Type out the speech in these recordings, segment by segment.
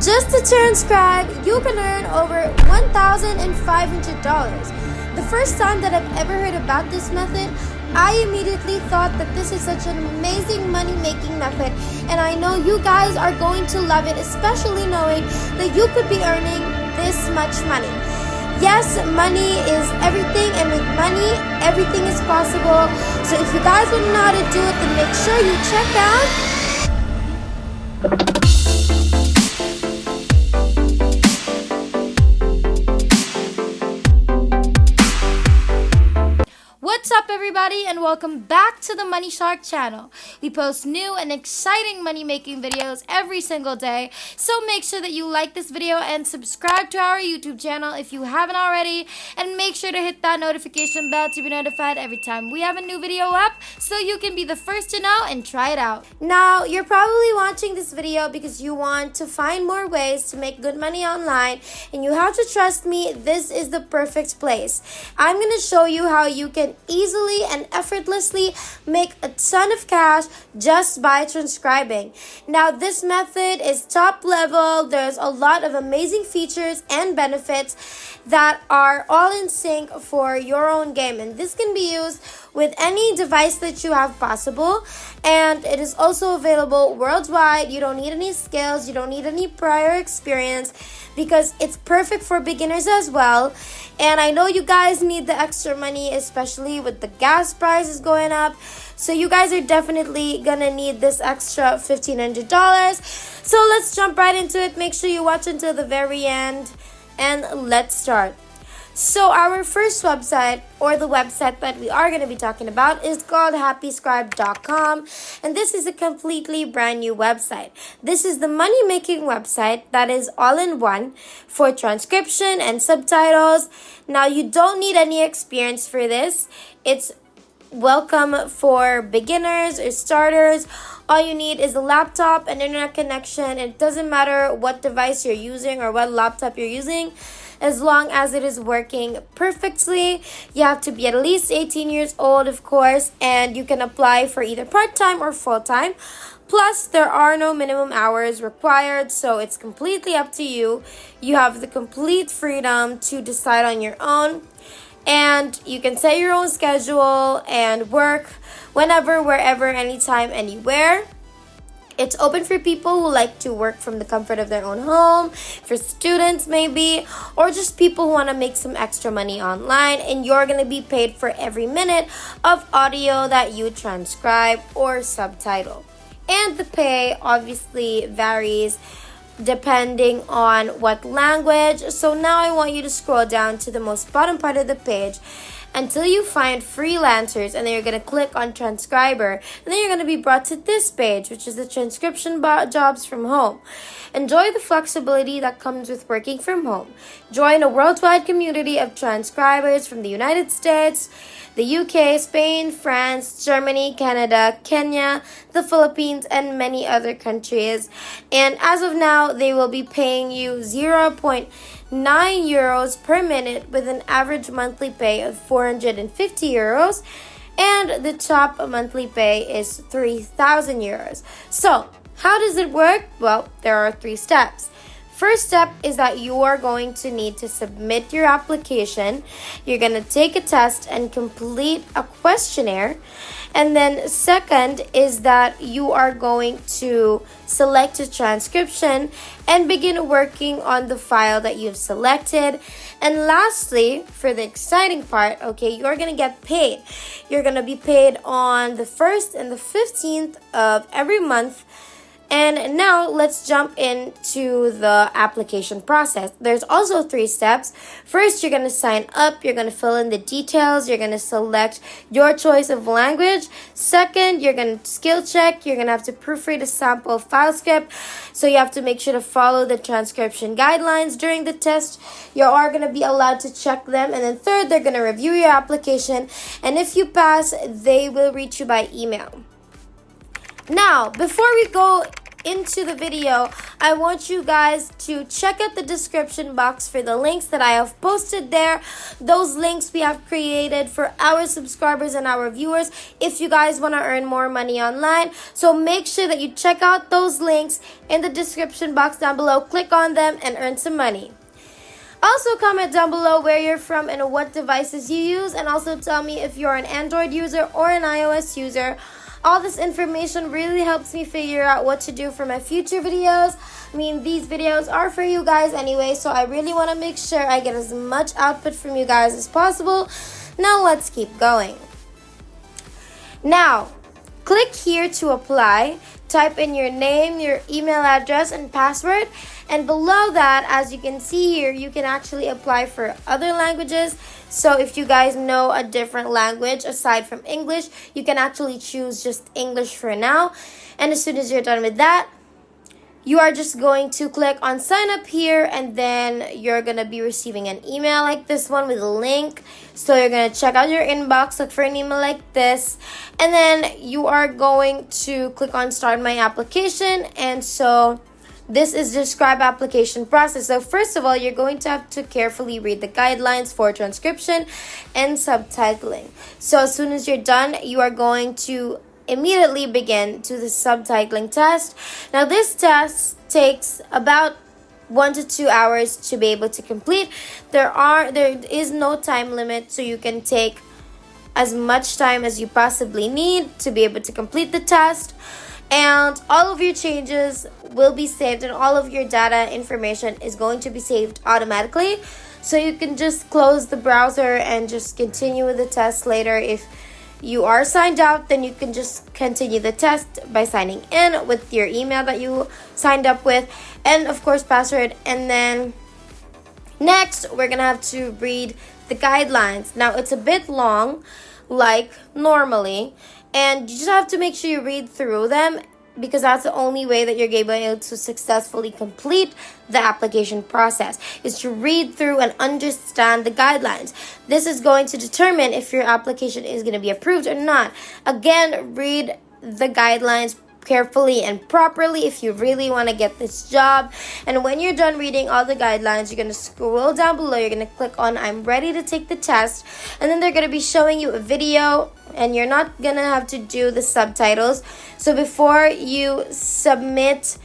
Just to transcribe, you can earn over $1,500. The first time that I've ever heard about this method, I immediately thought that this is such an amazing money-making method, and I know you guys are going to love it, especially knowing that you could be earning this much money. Yes, money is everything, and with money, everything is possible. So if you guys want to know how to do it, then make sure you check out What's up, everybody, and welcome back to the Money Shark channel. We post new and exciting money-making videos every single day, so make sure that you like this video and subscribe to our YouTube channel if you haven't already, and make sure to hit that notification bell to be notified every time we have a new video up, so you can be the first to know and try it out. Now, you're probably watching this video because you want to find more ways to make good money online, and you have to trust me, this is the perfect place. I'm going to show you how you can easily and effortlessly make a ton of cash just by transcribing. Now, this method is top level. There's a lot of amazing features and benefits that are all in sync for your own game, and this can be used with any device that you have possible, and it is also available worldwide. You don't need any skills, you don't need any prior experience, because it's perfect for beginners as well. And I know you guys need the extra money, especially with the gas prices going up, so you guys are definitely gonna need this extra $1,500. So let's jump right into it. Make sure you watch until the very end, and let's start. So our first website, or the website that we are going to be talking about, is called happyscribe.com, and this is a completely brand new website. This is the money-making website that is all-in-one for transcription and subtitles. Now, you don't need any experience for this. It's welcome for beginners or starters. All you need is a laptop and internet connection. It doesn't matter what device you're using or what laptop you're using, as long as it is working perfectly. You have to be at least 18 years old, of course, and you can apply for either part-time or full-time. Plus, there are no minimum hours required, so it's completely up to you. You have the complete freedom to decide on your own, and you can set your own schedule and work whenever, wherever, anytime, anywhere. It's open for people who like to work from the comfort of their own home, for students maybe, or just people who want to make some extra money online, and you're going to be paid for every minute of audio that you transcribe or subtitle. And the pay obviously varies depending on what language. So now I want you to scroll down to the most bottom part of the page until you find freelancers, and then you're going to click on transcriber, and then you're going to be brought to this page, which is the transcription jobs from home. Enjoy the flexibility that comes with working from home. Join a worldwide community of transcribers from the United States, the UK, Spain, France, Germany, Canada, Kenya, the Philippines, and many other countries. And as of now, they will be paying you 0.9 euros per minute, with an average monthly pay of 450 euros, and the top monthly pay is 3,000 euros. So, how does it work? Well, there are 3 steps. First step is that you are going to need to submit your application. You're going to take a test and complete a questionnaire. And then second is that you are going to select a transcription and begin working on the file that you've selected. And lastly, for the exciting part, okay, you're going to get paid. You're going to be paid on the 1st and the 15th of every month. And now let's jump into the application process. There's also 3 steps. First, you're going to sign up. You're going to fill in the details. You're going to select your choice of language. Second, you're going to skill check. You're going to have to proofread a sample file script. So you have to make sure to follow the transcription guidelines during the test. You are going to be allowed to check them. And then third, they're going to review your application. And if you pass, they will reach you by email. Now, before we go into the video, I want you guys to check out the description box for the links that I have posted there. Those links we have created for our subscribers and our viewers if you guys want to earn more money online. So make sure that you check out those links in the description box down below. Click on them and earn some money. Also, comment down below where you're from and what devices you use, and also tell me if you're an Android user or an iOS user. All this information really helps me figure out what to do for my future videos. I mean, these videos are for you guys anyway, so I really want to make sure I get as much output from you guys as possible. Now let's keep going. Now, click here to apply. Type in your name, your email address, and password. And below that, as you can see here, you can actually apply for other languages. So if you guys know a different language aside from English, you can actually choose just English for now. And as soon as you're done with that, you are just going to click on sign up here, and then you're going to be receiving an email like this one with a link. So you're going to check out your inbox, look for an email like this, and then you are going to click on start my application. And so this is the Transcribe application process. So first of all, you're going to have to carefully read the guidelines for transcription and subtitling. So as soon as you're done, you are going to immediately begin to the subtitling test. Now this test takes about 1 to 2 hours to be able to complete. There is no time limit, so you can take as much time as you possibly need to be able to complete the test. And all of your changes will be saved, and all of your data information is going to be saved automatically. So you can just close the browser and just continue with the test later. If you are signed out, then you can just continue the test by signing in with your email that you signed up with, and of course password. And then next, we're gonna have to read the guidelines. Now it's a bit long, like normally, and you just have to make sure you read through them, because that's the only way that you're able to successfully complete the application process, is to read through and understand the guidelines. This is going to determine if your application is going to be approved or not. Again, read the guidelines carefully and properly if you really want to get this job. And when you're done reading all the guidelines, you're going to scroll down below. You're going to click on I'm ready to take the test, and then they're going to be showing you a video, and you're not going to have to do the subtitles. So before you submit,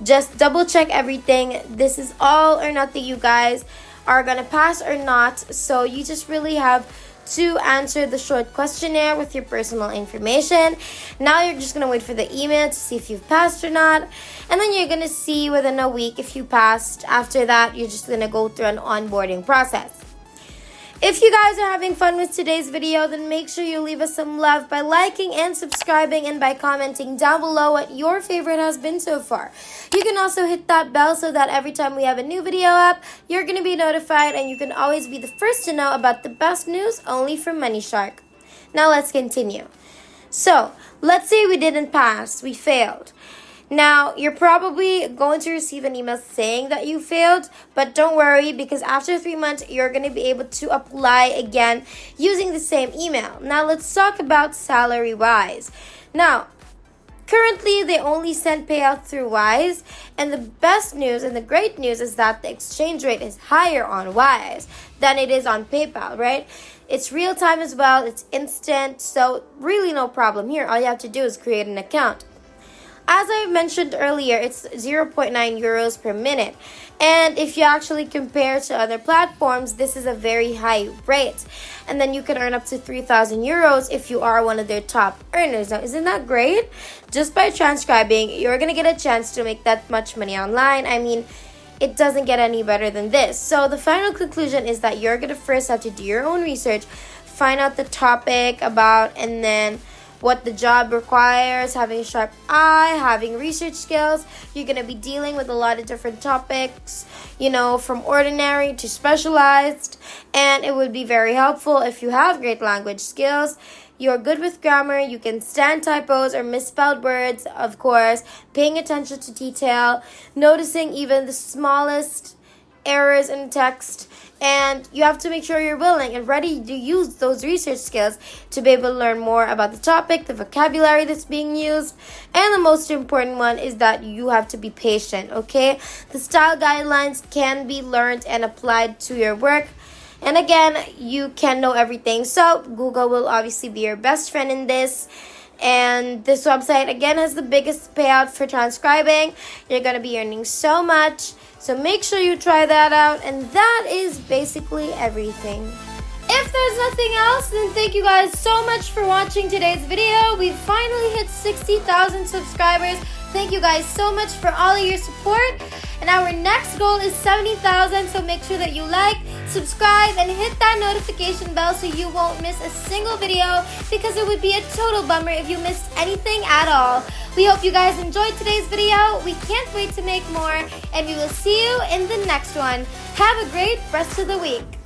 just double check everything. This is all or nothing. You guys are going to pass or not. So you just really have to answer the short questionnaire with your personal information. Now you're just going to wait for the email to see if you've passed or not, and then you're going to see within a week if you passed. After that, you're just going to go through an onboarding process. If you guys are having fun with today's video, then make sure you leave us some love by liking and subscribing, and by commenting down below what your favorite has been so far. You can also hit that bell so that every time we have a new video up, you're going to be notified, and you can always be the first to know about the best news only from Money Shark. Now let's continue. So, let's say we didn't pass, we failed. Now, you're probably going to receive an email saying that you failed, but don't worry, because after 3 months, you're going to be able to apply again using the same email. Now, let's talk about salary-wise. Now, currently, they only send payout through Wise, and the best news and the great news is that the exchange rate is higher on Wise than it is on PayPal, right? It's real time as well, it's instant, so really no problem here. All you have to do is create an account. As I mentioned earlier, it's 0.9 euros per minute. And if you actually compare to other platforms, this is a very high rate. And then you can earn up to 3,000 euros if you are one of their top earners. Now, isn't that great? Just by transcribing, you're going to get a chance to make that much money online. I mean, it doesn't get any better than this. So the final conclusion is that you're going to first have to do your own research, find out the topic about, and then what the job requires, having a sharp eye, having research skills. You're going to be dealing with a lot of different topics, you know, from ordinary to specialized. And it would be very helpful if you have great language skills. You're good with grammar, you can stand typos or misspelled words, of course, paying attention to detail, noticing even the smallest errors in text, and you have to make sure you're willing and ready to use those research skills to be able to learn more about the topic, the vocabulary that's being used. And the most important one is that you have to be patient, okay? The style guidelines can be learned and applied to your work. And again, you can know everything, so Google will obviously be your best friend in this. And this website, again, has the biggest payout for transcribing. You're going to be earning so much. So make sure you try that out. And that is basically everything. If there's nothing else, then thank you guys so much for watching today's video. We finally hit 60,000 subscribers. Thank you guys so much for all of your support. And our next goal is 70,000, so make sure that you like, subscribe, and hit that notification bell so you won't miss a single video, because it would be a total bummer if you missed anything at all. We hope you guys enjoyed today's video. We can't wait to make more, and we will see you in the next one. Have a great rest of the week.